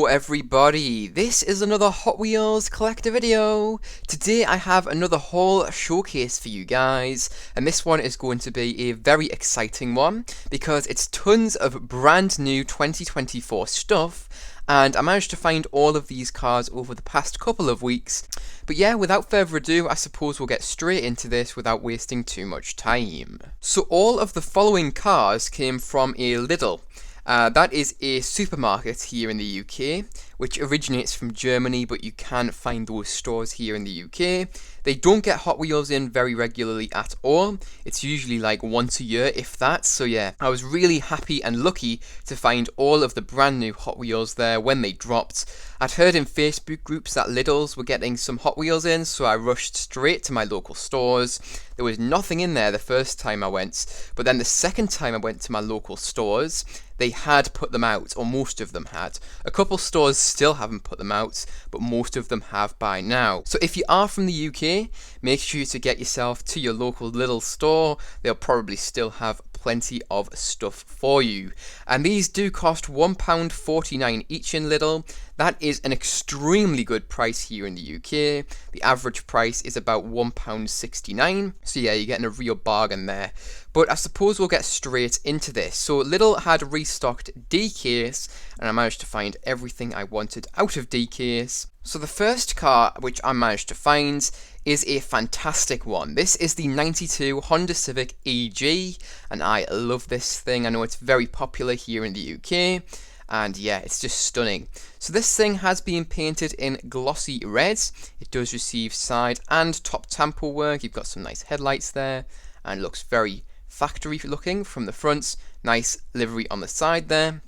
Hello everybody, this is another Hot Wheels collector video. Today I have another haul showcase for you guys, and this one is going to be a very exciting one because it's tons of brand new 2024 stuff, and I managed to find all of these cars over the past couple of weeks. But yeah, without further ado, I suppose we'll get straight into this without wasting too much time. So all of the following cars came from a Lidl. That is a supermarket here in the UK, which originates from Germany, but you can find those stores here in the UK. They don't get Hot Wheels in very regularly at all. It's usually like once a year, if that. So yeah, I was really happy and lucky to find all of the brand new Hot Wheels there when they dropped. I'd heard in Facebook groups that Lidl's were getting some Hot Wheels in, so I rushed straight to my local stores. There was nothing in there the first time I went, but then the second time I went to my local stores, they had put them out, or most of them had. A couple stores still haven't put them out, but most of them have by now. So if you are from the UK, make sure to get yourself to your local Lidl store. They'll probably still have plenty of stuff for you. And these do cost £1.49 each in Lidl. That is an extremely good price here in the UK. The average price is about £1.69. So yeah, you're getting a real bargain there. But I suppose we'll get straight into this. So Lidl had restocked D-Case, and I managed to find everything I wanted out of D-Case. So the first car which I managed to find is a fantastic one. This is the 92 Honda Civic EG, and I love this thing. I know it's very popular here in the UK, and yeah, it's just stunning. So this thing has been painted in glossy red. It does receive side and top tamper work. You've got some nice headlights there, and looks very factory looking from the front. Nice livery on the side there.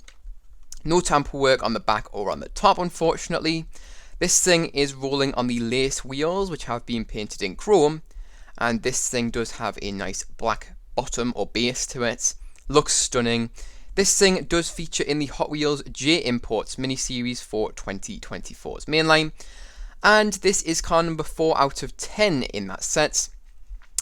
No tamper work on the back or on the top, unfortunately. This thing is rolling on the lace wheels, which have been painted in chrome, and this thing does have a nice black bottom or base to it. Looks stunning. This thing does feature in the Hot Wheels J Imports mini-series for 2024's mainline, and this is car number 4 out of 10 in that set.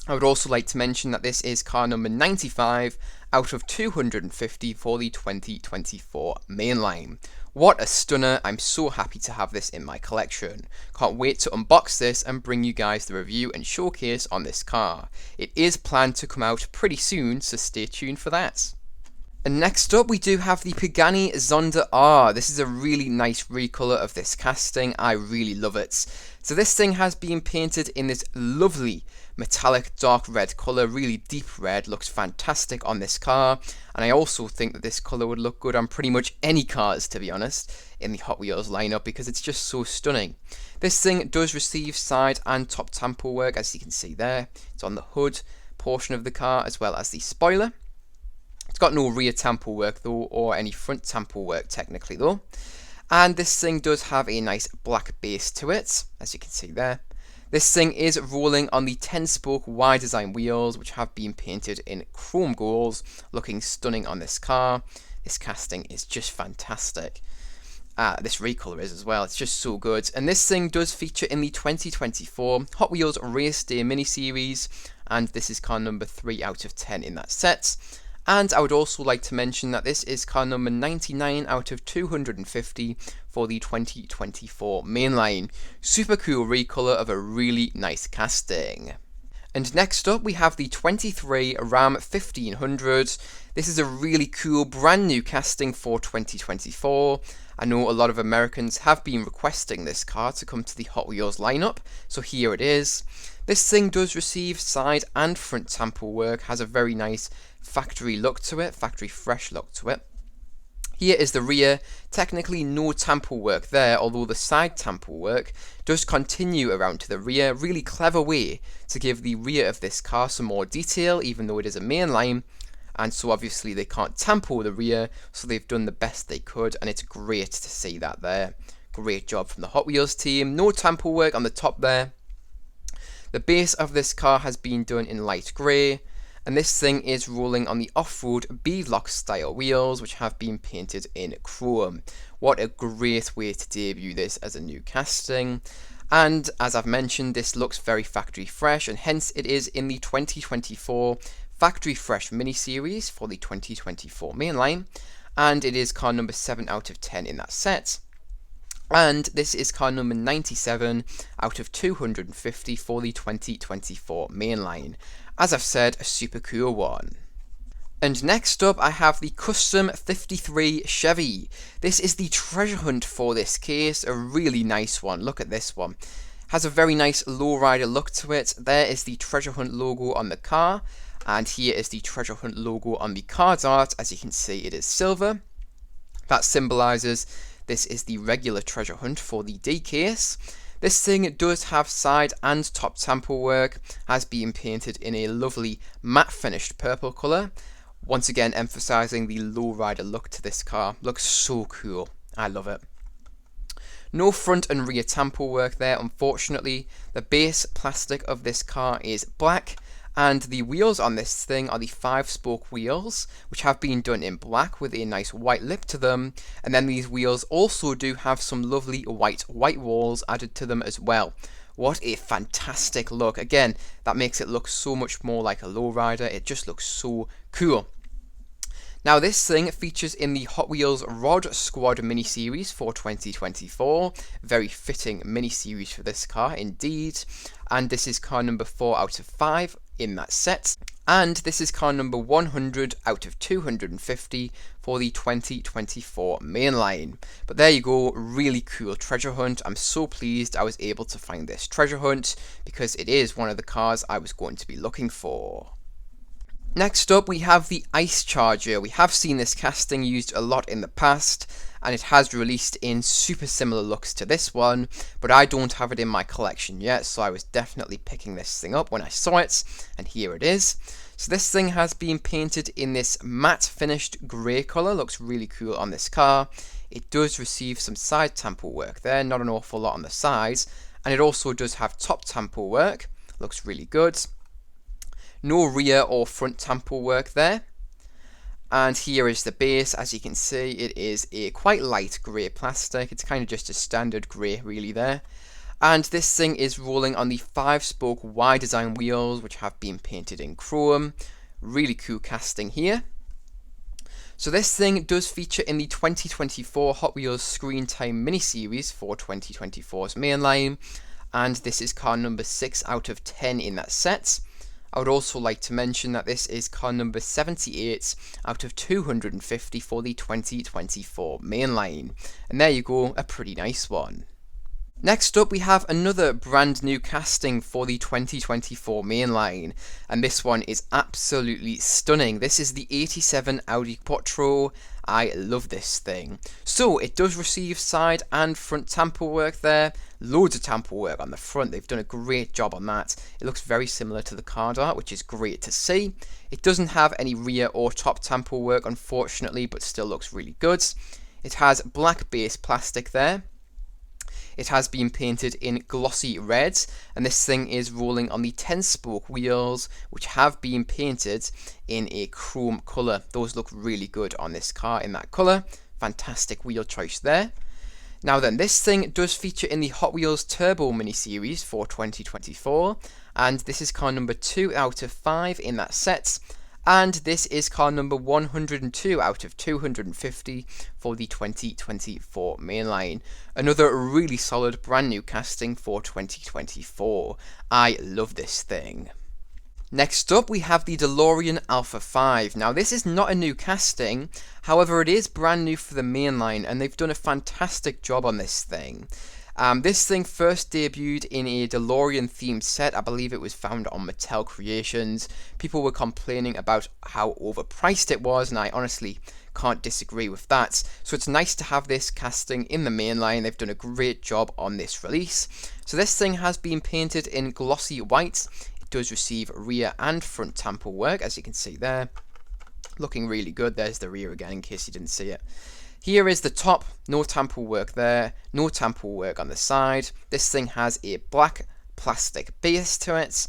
I would also like to mention that this is car number 95 out of 250 for the 2024 mainline. What a stunner. I'm so happy to have this in my collection. Can't wait to unbox this and bring you guys the review and showcase on this car. It is planned to come out pretty soon, so stay tuned for that. And next up we do have the Pagani Zonda R. This is a really nice recolor of this casting. I really love it. So this thing has been painted in this lovely metallic dark red colour, really deep red. Looks fantastic on this car, and I also think that this colour would look good on pretty much any cars, to be honest, in the Hot Wheels lineup, because it's just so stunning. This thing does receive side and top tamper work, as you can see there. It's on the hood portion of the car as well as the spoiler. It's got no rear tamper work though, or any front tamper work technically though. And this thing does have a nice black base to it, as you can see there. This thing is rolling on the 10-spoke Y design wheels, which have been painted in chrome gold, looking stunning on this car. This casting is just fantastic. This recolor is as well, it's just so good. And this thing does feature in the 2024 Hot Wheels Race Day mini-series, and this is car number 3 out of 10 in that set. And I would also like to mention that this is car number 99 out of 250 for the 2024 mainline. Super cool recolor of a really nice casting. And next up we have the 23 Ram 1500. This is a really cool brand new casting for 2024. I know a lot of Americans have been requesting this car to come to the Hot Wheels lineup, so here it is. This thing does receive side and front tamper work, has a very nice factory look to it, factory fresh look to it. Here is the rear. Technically no tamper work there, although the side tamper work does continue around to the rear. Really clever way to give the rear of this car some more detail, even though it is a mainline. And so obviously they can't tamper the rear, so they've done the best they could, and it's great to see that there. Great job from the Hot Wheels team. No tamper work on the top there. The base of this car has been done in light grey, and this thing is rolling on the off-road beadlock style wheels, which have been painted in chrome. What a great way to debut this as a new casting. And as I've mentioned, this looks very factory fresh, and hence it is in the 2024 Factory Fresh mini-series for the 2024 mainline, and it is car number 7 out of 10 in that set. And this is car number 97 out of 250 for the 2024 mainline. As I've said, a super cool one. And next up, I have the Custom 53 Chevy. This is the treasure hunt for this case, a really nice one. Look at this one. Has a very nice lowrider look to it. There is the treasure hunt logo on the car, and here is the treasure hunt logo on the card art. As you can see, it is silver. That symbolises this is the regular treasure hunt for the D case. This thing does have side and top tamper work, has been painted in a lovely matte finished purple colour. Once again emphasising the lowrider look to this car. Looks so cool. I love it. No front and rear tamper work there, unfortunately. The base plastic of this car is black, and the wheels on this thing are the 5-spoke wheels, which have been done in black with a nice white lip to them. And then these wheels also do have some lovely white walls added to them as well. What a fantastic look. Again, that makes it look so much more like a lowrider. It just looks so cool. Now this thing features in the Hot Wheels Rod Squad mini-series for 2024. Very fitting mini-series for this car indeed. And this is car number 4 out of 5 in that set. And this is car number 100 out of 250 for the 2024 mainline. But there you go, really cool treasure hunt. I'm so pleased I was able to find this treasure hunt because it is one of the cars I was going to be looking for. Next up, we have the Ice Charger. We have seen this casting used a lot in the past, and it has released in super similar looks to this one, but I don't have it in my collection yet, so I was definitely picking this thing up when I saw it, and here it is. So this thing has been painted in this matte finished grey colour, looks really cool on this car. It does receive some side tamper work there, not an awful lot on the sides, and it also does have top tamper work, looks really good. No rear or front tamper work there. And here is the base. As you can see, it is a quite light grey plastic. It's kind of just a standard grey really there. And this thing is rolling on the 5-spoke Y design wheels, which have been painted in chrome. Really cool casting here. So this thing does feature in the 2024 Hot Wheels Screen Time mini-series for 2024's mainline. And this is car number 6 out of 10 in that set. I would also like to mention that this is car number 78 out of 250 for the 2024 mainline. And there you go, a pretty nice one. Next up, we have another brand new casting for the 2024 mainline, and this one is absolutely stunning. This is the 87 Audi Quattro. I love this thing. So it does receive side and front tamper work there. Loads of tamper work on the front. They've done a great job on that. It looks very similar to the card art, which is great to see. It doesn't have any rear or top tamper work, unfortunately, but still looks really good. It has black base plastic there. It has been painted in glossy red, and this thing is rolling on the 10-spoke wheels, which have been painted in a chrome colour. Those look really good on this car in that colour. Fantastic wheel choice there. Now then, this thing does feature in the Hot Wheels Turbo mini-series for 2024, and this is car number 2 out of 5 in that set. And this is car number 102 out of 250 for the 2024 mainline. Another really solid brand new casting for 2024. I love this thing. Next up, we have the DeLorean Alpha 5. Now, this is not a new casting, however, it is brand new for the mainline, and they've done a fantastic job on this thing. This thing first debuted in a DeLorean themed set. I believe it was found on Mattel Creations. People were complaining about how overpriced it was, and I honestly can't disagree with that. So it's nice to have this casting in the mainline. They've done a great job on this release. So this thing has been painted in glossy white. It does receive rear and front tamper work, as you can see there. Looking really good. There's the rear again, in case you didn't see it. Here is the top, no tamper work there, no tamper work on the side. This thing has a black plastic base to it,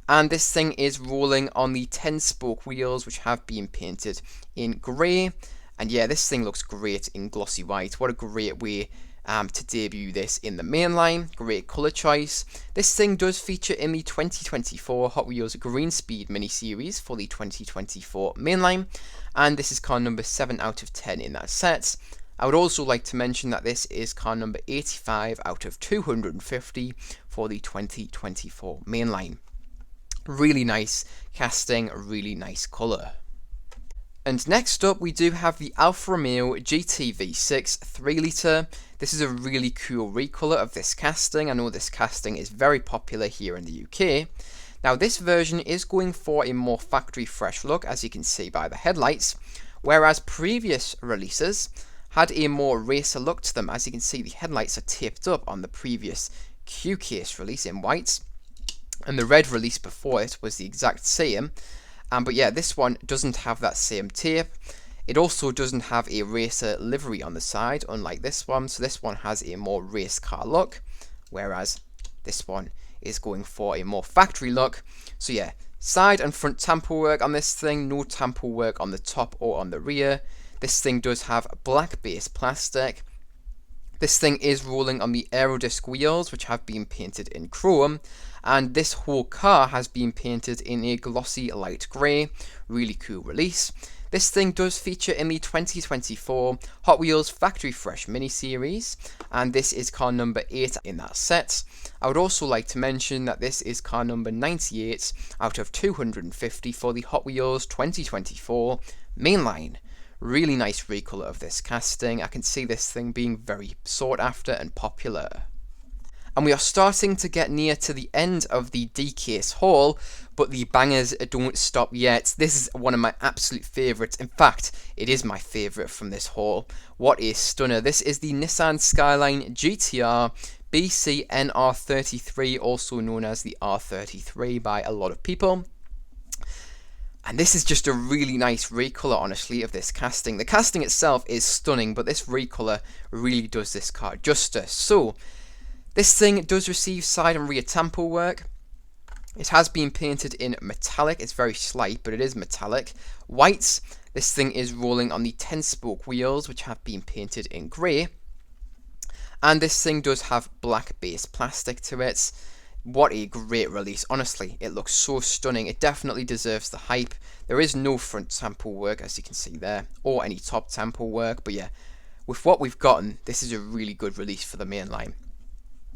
and this thing is rolling on the 10-spoke wheels, which have been painted in grey. And yeah, this thing looks great in glossy white. What a great way to debut this in the mainline. Great colour choice. This thing does feature in the 2024 Hot Wheels Green Speed mini-series for the 2024 mainline, and this is car number 7 out of 10 in that set. I would also like to mention that this is car number 85 out of 250 for the 2024 mainline. Really nice casting, really nice colour. And next up we do have the Alfa Romeo GT V6 3 litre. This is a really cool recolour of this casting. I know this casting is very popular here in the UK. Now this version is going for a more factory fresh look, as you can see by the headlights, whereas previous releases had a more racer look to them. As you can see, the headlights are taped up on the previous Q case release in white, and the red release before it was the exact same. But yeah, this one doesn't have that same tape. It also doesn't have a racer livery on the side, unlike this one. So this one has a more race car look, whereas this one is going for a more factory look. So yeah, side and front tamper work on this thing, no tamper work on the top or on the rear. This thing does have black base plastic. This thing is rolling on the Aerodisc wheels, which have been painted in chrome, and this whole car has been painted in a glossy light grey. Really cool release. This thing does feature in the 2024 Hot Wheels Factory Fresh mini-series, and this is car number 8 in that set. I would also like to mention that this is car number 98 out of 250 for the Hot Wheels 2024 mainline. Really nice recolour of this casting. I can see this thing being very sought after and popular. And we are starting to get near to the end of the D-Case haul, but the bangers don't stop yet. This is one of my absolute favourites. In fact, it is my favourite from this haul. What a stunner. This is the Nissan Skyline GTR BC-NR33, also known as the R33 by a lot of people. And this is just a really nice recolour, honestly, of this casting. The casting itself is stunning, but this recolour really does this car justice. So, this thing does receive side and rear tamper work. It has been painted in metallic. It's very slight, but it is metallic. Whites. This thing is rolling on the 10-spoke wheels, which have been painted in grey. And this thing does have black base plastic to it. What a great release. Honestly, it looks so stunning. It definitely deserves the hype. There is no front tamper work, as you can see there, or any top tamper work. But yeah, with what we've gotten, this is a really good release for the mainline.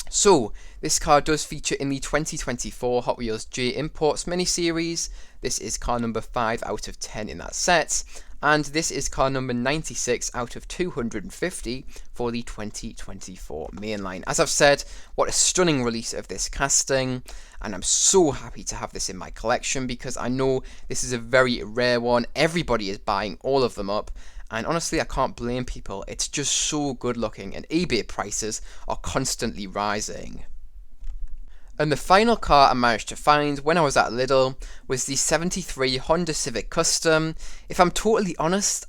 So, this car does feature in the 2024 Hot Wheels J Imports mini-series. This is car number 5 out of 10 in that set. And this is car number 96 out of 250 for the 2024 mainline. As I've said, what a stunning release of this casting, and I'm so happy to have this in my collection because I know this is a very rare one. Everybody is buying all of them up, and honestly I can't blame people. It's just so good looking, and eBay prices are constantly rising. And the final car I managed to find when I was at Lidl was the 73 Honda Civic Custom. If I'm totally honest,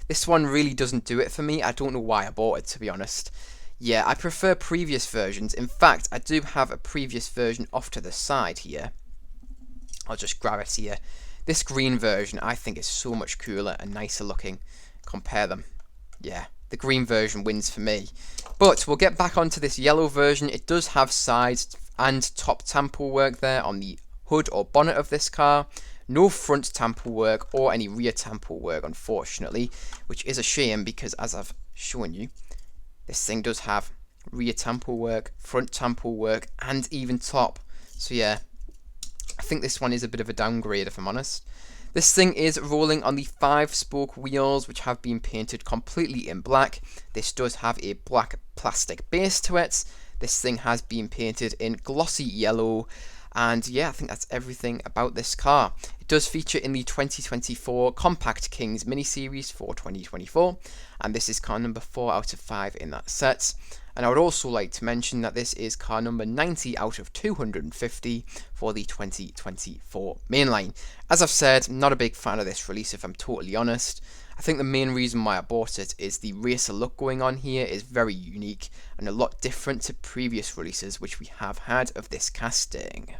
this one really doesn't do it for me. I don't know why I bought it, to be honest. Yeah, I prefer previous versions. In fact, I do have a previous version off to the side here. I'll just grab it here. This green version I think is so much cooler and nicer looking. Compare them. Yeah, the green version wins for me. But we'll get back onto this yellow version. It does have sides and top tamper work there on the hood or bonnet of this car. No front tamper work or any rear tamper work, unfortunately, which is a shame because, as I've shown you, this thing does have rear tamper work, front tamper work, and even top. So yeah, I think this one is a bit of a downgrade, if I'm honest. This thing is rolling on the 5-spoke wheels, which have been painted completely in black. This does have a black plastic base to it. This thing has been painted in glossy yellow, and yeah, I think that's everything about this car. It does feature in the 2024 Compact Kings mini-series for 2024, and this is car number 4 out of 5 in that set. And I would also like to mention that this is car number 90 out of 250 for the 2024 mainline. As I've said, I'm not a big fan of this release, if I'm totally honest. I think the main reason why I bought it is the racer look going on here is very unique and a lot different to previous releases which we have had of this casting.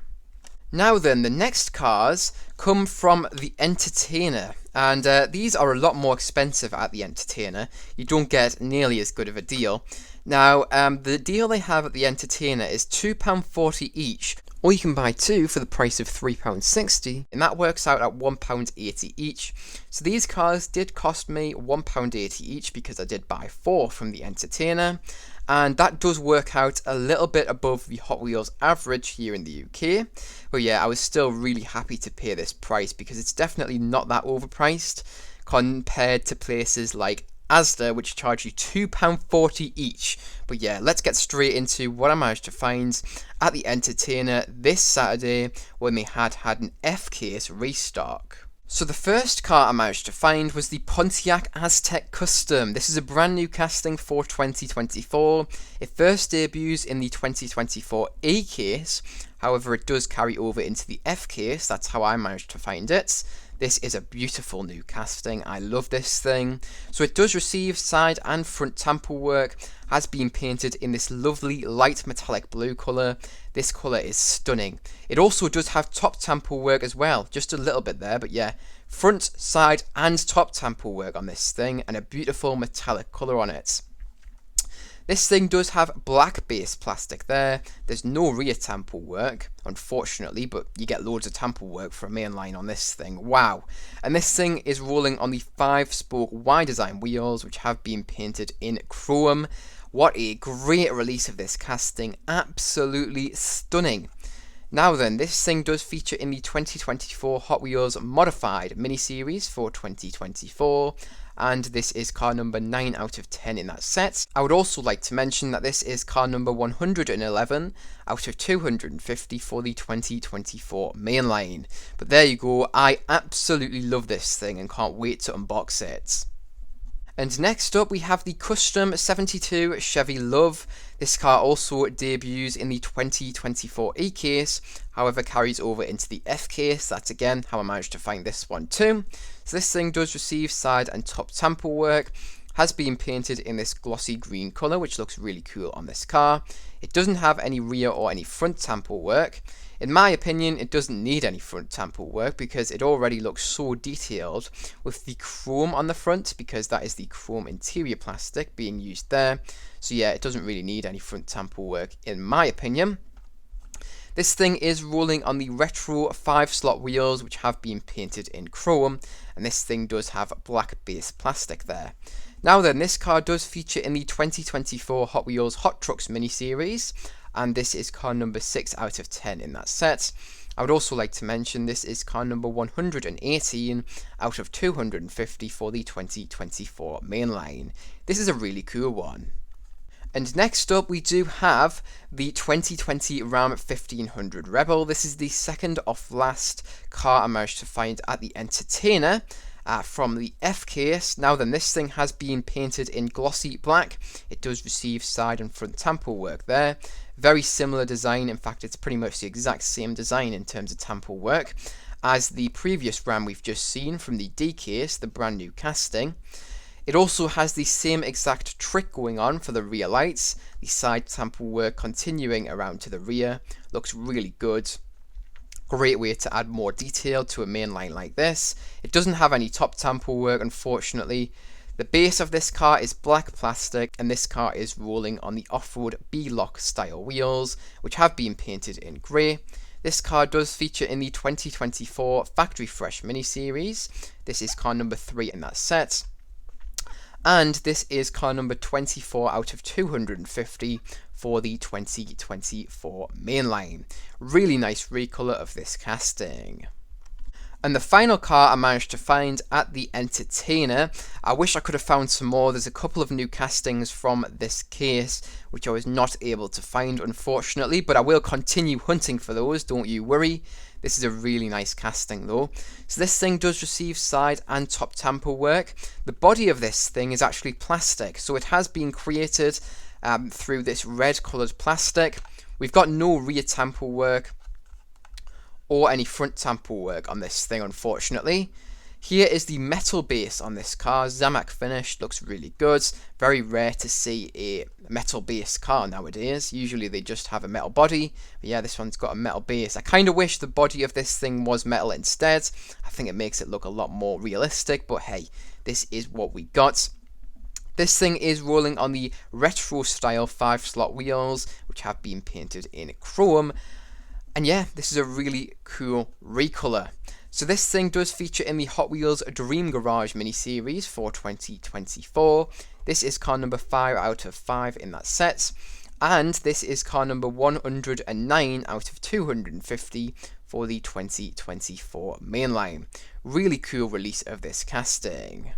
Now then, the next cars come from the Entertainer, and these are a lot more expensive at the Entertainer. You don't get nearly as good of a deal. Now, the deal they have at the Entertainer is £2.40 each, Or you can buy two for the price of £3.60, and that works out at £1.80 each. So these cars did cost me £1.80 each because I did buy four from the Entertainer, and that does work out a little bit above the Hot Wheels average here in the UK. But yeah, I was still really happy to pay this price because it's definitely not that overpriced compared to places like Asda, which charge you £2.40 each. But yeah, let's get straight into what I managed to find at the Entertainer this Saturday when they had an F-Case restock. So the first car I managed to find was the Pontiac Aztek Custom. This is a brand new casting for 2024. It first debuts in the 2024 A case, however it does carry over into the F case, that's how I managed to find it. This is a beautiful new casting, I love this thing. So it does receive side and front tamper work, has been painted in this lovely light metallic blue colour. This colour is stunning. It also does have top tamper work as well, just a little bit there, but yeah, front, side and top tamper work on this thing and a beautiful metallic colour on it. This thing does have black base plastic there. There's no rear tamper work, unfortunately, but you get loads of tamper work for a mainline on this thing. Wow. And this thing is rolling on the 5-spoke Y design wheels, which have been painted in chrome. What a great release of this casting. Absolutely stunning. Now then, this thing does feature in the 2024 Hot Wheels Modified miniseries for 2024, and this is car number 9 out of 10 in that set. I would also like to mention that this is car number 111 out of 250 for the 2024 mainline. But there you go, I absolutely love this thing and can't wait to unbox it. And next up we have the Custom 72 Chevy Love. This car also debuts in the 2024 E case, however carries over into the F case. That's again how I managed to find this one too. So this thing does receive side and top tamper work, has been painted in this glossy green colour which looks really cool on this car. It doesn't have any rear or any front tamper work. In my opinion, it doesn't need any front tamper work because it already looks so detailed with the chrome on the front, because that is the chrome interior plastic being used there. So yeah, it doesn't really need any front tamper work in my opinion. This thing is rolling on the retro 5-slot wheels which have been painted in chrome, and this thing does have black base plastic there. Now then, this car does feature in the 2024 Hot Wheels Hot Trucks miniseries, and this is car number 6 out of 10 in that set. I would also like to mention this is car number 118 out of 250 for the 2024 mainline. This is a really cool one. And next up we do have the 2020 Ram 1500 Rebel. This is the second off last car I managed to find at the Entertainer. From the F case. Now then, this thing has been painted in glossy black. It does receive side and front tamper work there. Very similar design, in fact it's pretty much the exact same design in terms of tamper work as the previous Ram we've just seen from the D case, the brand new casting. It also has the same exact trick going on for the rear lights, the side tamper work continuing around to the rear. Looks really good. Great way to add more detail to a mainline like this. It doesn't have any top tamper work, unfortunately. The base of this car is black plastic, and this car is rolling on the off-road B-Lock style wheels, which have been painted in grey. This car does feature in the 2024 Factory Fresh miniseries. This is car number 3 in that set. And this is car number 24 out of 250 for the 2024 mainline. Really nice recolour of this casting. And the final car I managed to find at the Entertainer, I wish I could have found some more. There's a couple of new castings from this case which I was not able to find, unfortunately, but I will continue hunting for those, don't you worry. This is a really nice casting though. So this thing does receive side and top tamper work. The body of this thing is actually plastic, so it has been created through this red coloured plastic. We've got no rear tamper work or any front tamper work on this thing, unfortunately. Here is the metal base on this car, Zamak finished, looks really good. Very rare to see a metal base car nowadays. Usually they just have a metal body, but yeah, this one's got a metal base. I kind of wish the body of this thing was metal instead. I think it makes it look a lot more realistic, but hey, this is what we got. This thing is rolling on the retro style 5-slot wheels, which have been painted in chrome. And yeah, this is a really cool recolor. So this thing does feature in the Hot Wheels Dream Garage mini-series for 2024. This is car number 5 out of 5 in that set. And this is car number 109 out of 250 for the 2024 mainline. Really cool release of this casting.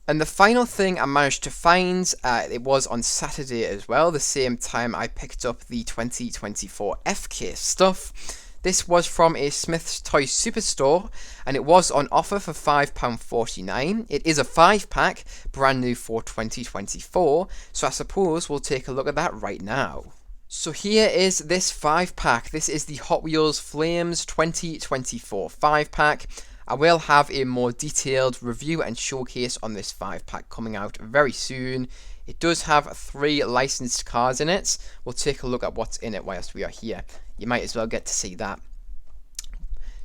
And the final thing I managed to find, it was on Saturday as well, the same time I picked up the 2024 FK stuff. This was from a Smith's Toy Superstore, and it was on offer for £5.49. It is a 5-pack, brand new for 2024, so I suppose we'll take a look at that right now. So here is this 5-pack. This is the Hot Wheels Flames 2024 5-pack. I will have a more detailed review and showcase on this 5-pack coming out very soon. It does have 3 licensed cars in it. We'll take a look at what's in it whilst we are here. You might as well get to see that.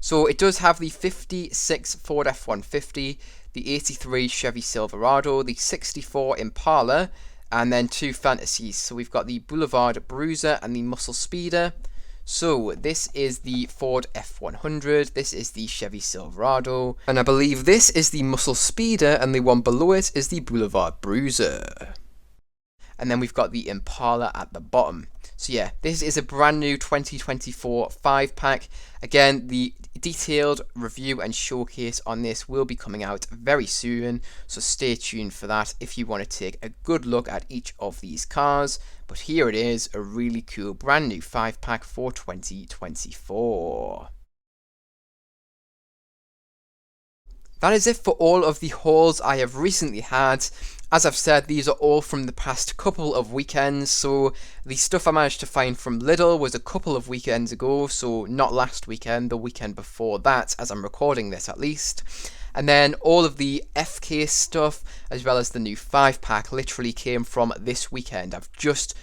So it does have the 56 Ford F-150, the 83 Chevy Silverado, the 64 Impala, and then 2 Fantasies. So we've got the Boulevard Bruiser and the Muscle Speeder. So this is the Ford F100, this is the Chevy Silverado, and I believe this is the Muscle Speeder, and the one below it is the Boulevard Bruiser. And then we've got the Impala at the bottom. So yeah, this is a brand new 2024 5-pack. Again, the detailed review and showcase on this will be coming out very soon, so stay tuned for that if you want to take a good look at each of these cars. But here it is, a really cool brand new 5-pack for 2024. That is it for all of the hauls I have recently had. As I've said, these are all from the past couple of weekends, so the stuff I managed to find from Lidl was a couple of weekends ago, so not last weekend, the weekend before that, as I'm recording this at least. And then all of the FK stuff, as well as the new 5-pack, literally came from this weekend. I've just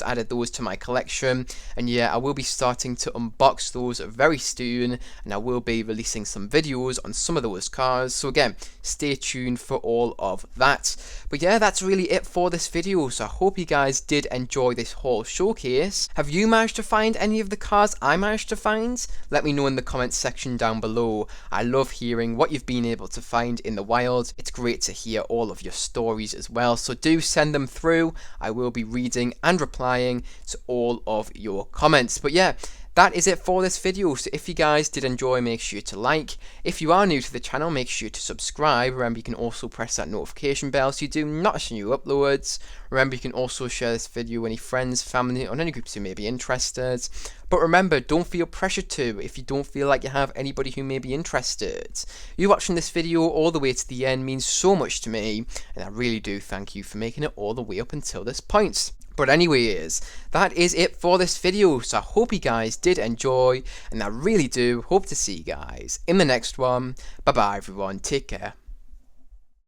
added those to my collection, and yeah, I will be starting to unbox those very soon, and I will be releasing some videos on some of those cars, so again, stay tuned for all of that. But yeah, that's really it for this video, so I hope you guys did enjoy this whole showcase. Have you managed to find any of the cars I managed to find? Let me know in the comments section down below. I love hearing what you've been able to find in the wild. It's great to hear all of your stories as well, so do send them through. I will be reading and replying to all of your comments. But yeah, that is it for this video, so if you guys did enjoy, make sure to like. If you are new to the channel, make sure to subscribe. Remember, you can also press that notification bell so you do not miss new uploads. Remember, you can also share this video with any friends, family, or any groups who may be interested. But remember, don't feel pressured to if you don't feel like you have anybody who may be interested. You watching this video all the way to the end means so much to me, and I really do thank you for making it all the way up until this point. But anyways, that is it for this video, so I hope you guys did enjoy, and I really do hope to see you guys in the next one. Bye bye everyone, take care.